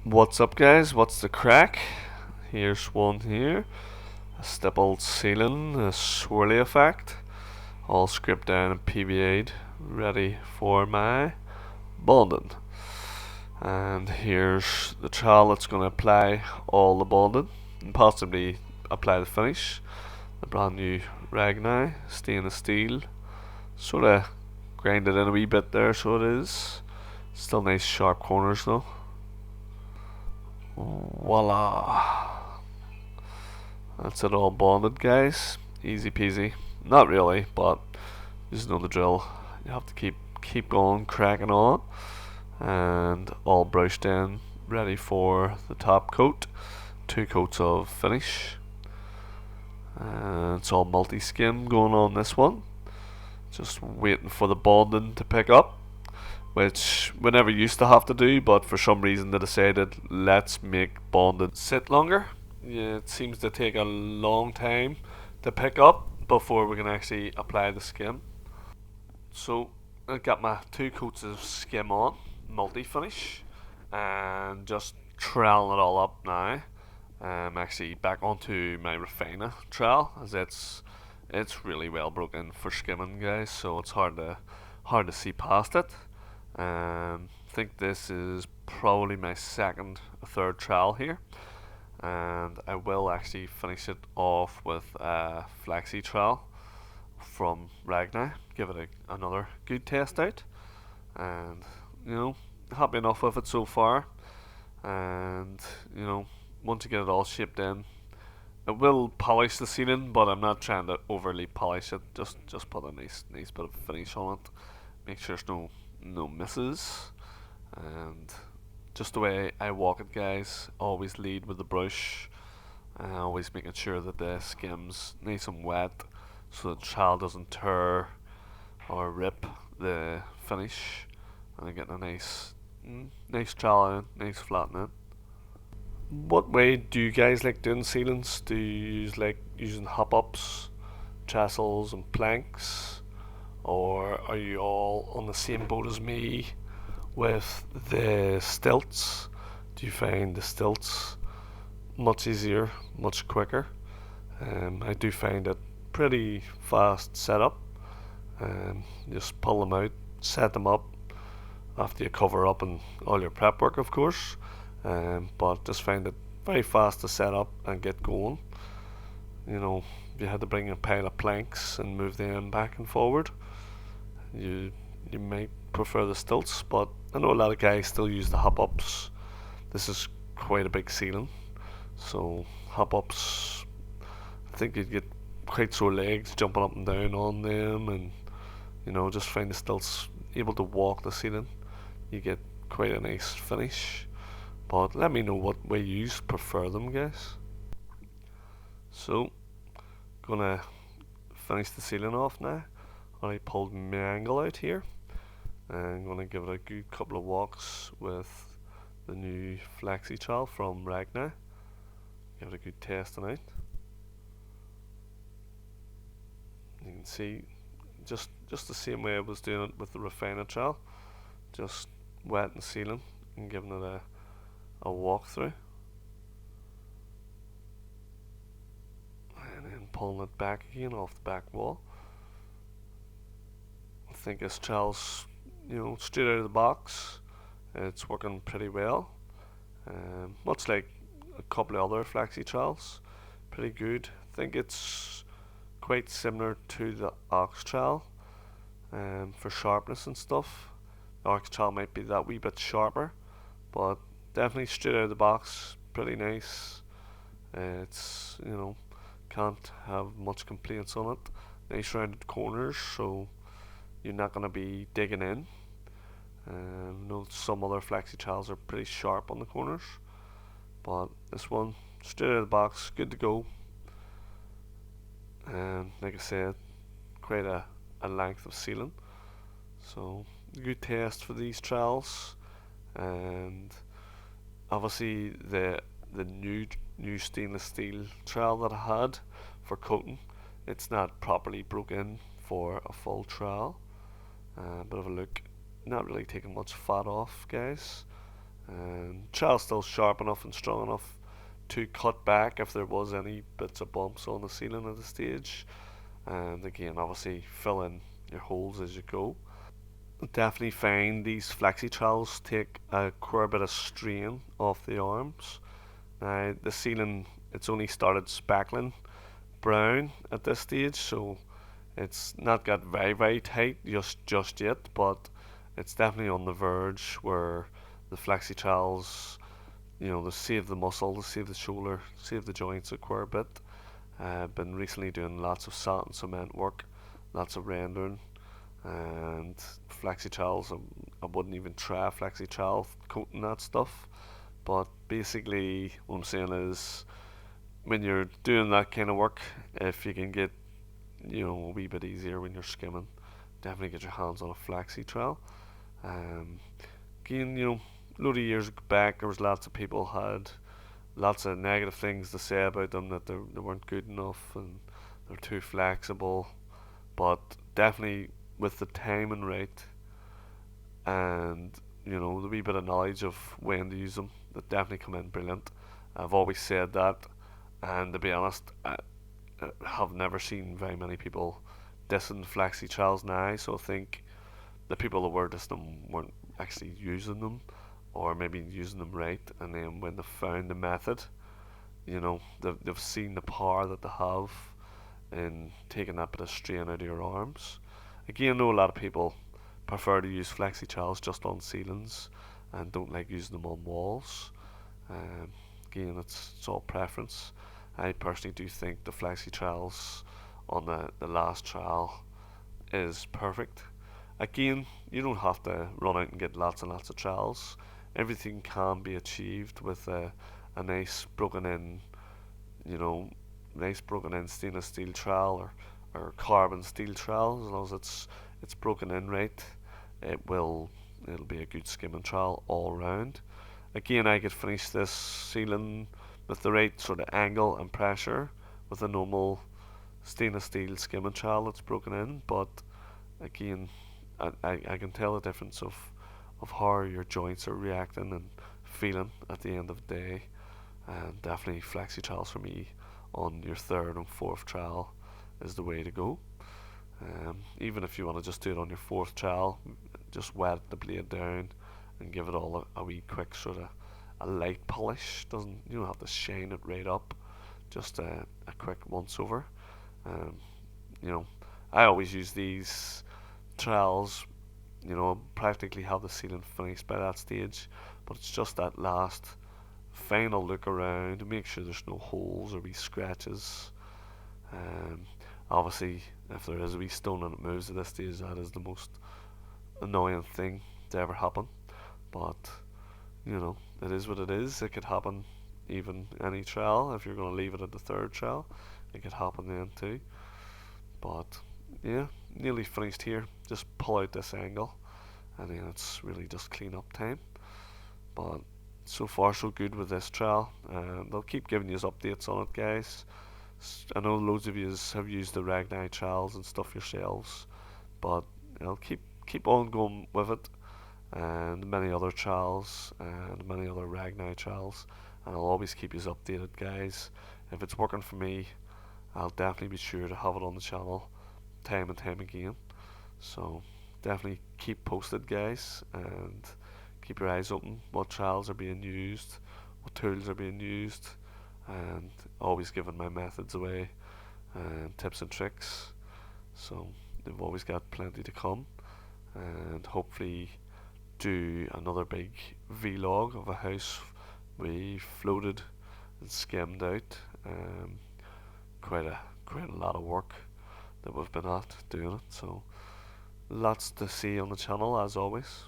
What's up, guys? What's the crack? Here's one here. A stippled ceiling, a swirly effect, all scripted down and PVA'd, ready for my bonding. And here's the trowel that's going to apply all the bonding and possibly apply the finish. The brand new Ragni stainless steel, sort of grind it in a wee bit there, so it is. Still nice sharp corners though. Voila! That's it all bonded, guys. Easy peasy. Not really, but you just know the drill. You have to keep going, cracking on, and all brushed in, ready for the top coat. 2 coats of finish. And it's all multi-skim going on this one. Just waiting for the bonding to pick up, which we never used to have to do, but for some reason they decided let's make bonding sit longer. Yeah, it seems to take a long time to pick up before we can actually apply the skim. So I got my 2 coats of skim on, multi-finish, and just troweling it all up now. I'm actually back onto my Refina trowel, as it's really well broken for skimming, guys, so it's hard to see past it. I think this is probably my second or third trowel here, and I will actually finish it off with a flexi trowel from Ragni. Give it another good test out, and you know, happy enough with it so far. And once you get it all shaped in, it will polish the ceiling, but I'm not trying to overly polish it. Just put a nice bit of finish on it. Make sure there's no misses, and just the way I walk it, guys. Always lead with the brush, always making sure that the skim's nice and wet, so the trowel doesn't tear or rip the finish, and I'm getting a nice trowel in, nice flattening. What way do you guys like doing ceilings? Do you use like using hop ups, trestles, and planks, or are you all on the same boat as me with the stilts? Do you find the stilts much easier, much quicker? I do find it pretty fast setup. Just pull them out, set them up after you cover up and all your prep work, of course. But just find it very fast to set up and get going. If you had to bring a pile of planks and move them back and forward, you might prefer the stilts, but I know a lot of guys still use the hop ups. This is quite a big ceiling, so hop ups, I think you'd get quite sore legs jumping up and down on them, and just find the stilts able to walk the ceiling. You get quite a nice finish. But let me know what way you prefer them, guys. So, gonna finish the ceiling off now. I pulled my angle out here. I'm gonna give it a good couple of walks with the new flexi trowel from Ragni. Give it a good testing out. You can see just the same way I was doing it with the Refina trowel. Just wetting the ceiling and giving it a walkthrough, and then pulling it back again off the back wall. I think this trowel's straight out of the box. It's working pretty well, much like a couple of other flexi trowels. Pretty good. I think it's quite similar to the ox trowel, for sharpness and stuff. The ox trowel might be that wee bit sharper, but definitely straight out of the box, pretty nice. It's can't have much complaints on it. Nice rounded corners, so you're not gonna be digging in. Know some other flexi trowels are pretty sharp on the corners, but this one straight out of the box, good to go. And like I said, quite a length of ceiling, so good test for these trowels. And obviously the new stainless steel trowel that I had for coating, it's not properly broken for a full trowel. Bit of a look, not really taking much fat off, guys. And trowel still sharp enough and strong enough to cut back if there was any bits of bumps on the ceiling at the stage. And again, obviously fill in your holes as you go. Definitely find these flexi trowels take quite a bit of strain off the arms. Now the ceiling, it's only started spackling brown at this stage, so it's not got very tight just yet, but it's definitely on the verge where the flexi trowels, they save the muscle, they save the shoulder, save the joints a quite a bit. Been recently doing lots of salt and cement work, lots of rendering, and flexi trowels. I wouldn't even try a flexi trowel coating that stuff. But basically, what I'm saying is, when you're doing that kind of work, if you can get a wee bit easier when you're skimming, definitely get your hands on a flexi trowel. Um, Again, load of years back, there was lots of people had lots of negative things to say about them, that they weren't good enough and they're too flexible. But definitely with the timing right and the wee bit of knowledge of when to use them, they definitely come in brilliant. I've always said that, and to be honest, I have never seen very many people dissing flexi trowels now. So I think the people that were dissing them weren't actually using them, or maybe using them right. And then when they found the method, they've seen the power that they have in taking that bit of strain out of your arms. Again, I know a lot of people prefer to use flexi trowels just on ceilings and don't like using them on walls. Um, Again, it's all preference. I personally do think the flexi trowels on the last trowel is perfect. Again, you don't have to run out and get lots and lots of trowels. Everything can be achieved with a nice broken in, you know, nice broken in stainless steel trowel or carbon steel trowel. As long as it's broken in right, it'll be a good skimming trowel all round. Again, I could finish this ceiling with the right sort of angle and pressure with a normal stainless steel skimming trowel that's broken in, but again, I can tell the difference of how your joints are reacting and feeling at the end of the day. And definitely flexi trowels for me on your third and fourth trowel is the way to go. Even if you want to just do it on your fourth trowel, just wet the blade down and give it all a wee quick sort of a light polish. Doesn't You don't have to shine it right up. Just a quick once over. Um, you know, I always use these trowels. Practically have the ceiling finished by that stage, but it's just that last final look around to make sure there's no holes or wee scratches. Um, Obviously, if there is a wee stone and it moves at this stage, that is the most annoying thing to ever happen. But it is what it is. It could happen even any trowel. If you're going to leave it at the third trowel, it could happen then too. But yeah, nearly finished here. Just pull out this angle, and then it's really just clean up time. But so far so good with this trowel. They'll keep giving you updates on it, guys. I know loads of you have used the Ragni trowels and stuff yourselves, but I'll keep on going with it, and many other trowels and many other Ragni trowels, and I'll always keep you updated, guys. If it's working for me, I'll definitely be sure to have it on the channel time and time again. So definitely keep posted, guys, and keep your eyes open. What trowels are being used, what tools are being used, and always giving my methods away and tips and tricks. So they've always got plenty to come, and hopefully do another big vlog of a house we floated and skimmed out. Quite a lot of work that we've been at doing it. So lots to see on the channel as always.